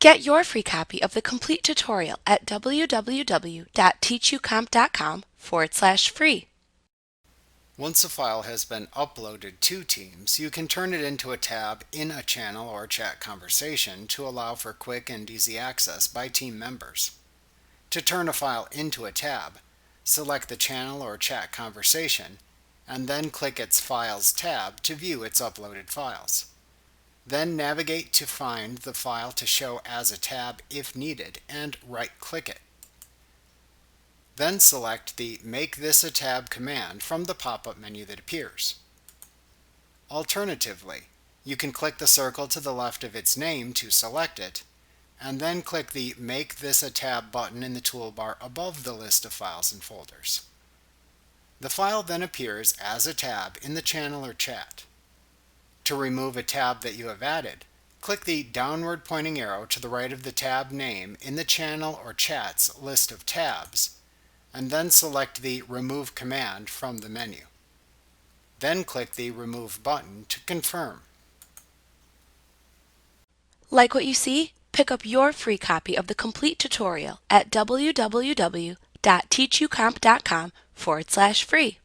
Get your free copy of the complete tutorial at www.teachucomp.com/free. Once a file has been uploaded to Teams, you can turn it into a tab in a channel or chat conversation to allow for quick and easy access by team members. To turn a file into a tab, select the channel or chat conversation, and then click its Files tab to view its uploaded files. Then navigate to find the file to show as a tab if needed and right-click it. Then select the Make This a Tab command from the pop-up menu that appears. Alternatively, you can click the circle to the left of its name to select it, and then click the Make This a Tab button in the toolbar above the list of files and folders. The file then appears as a tab in the channel or chat. To remove a tab that you have added, click the downward pointing arrow to the right of the tab name in the channel or chat's list of tabs, and then select the Remove command from the menu. Then click the Remove button to confirm. Like what you see? Pick up your free copy of the complete tutorial at www.teachucomp.com/free.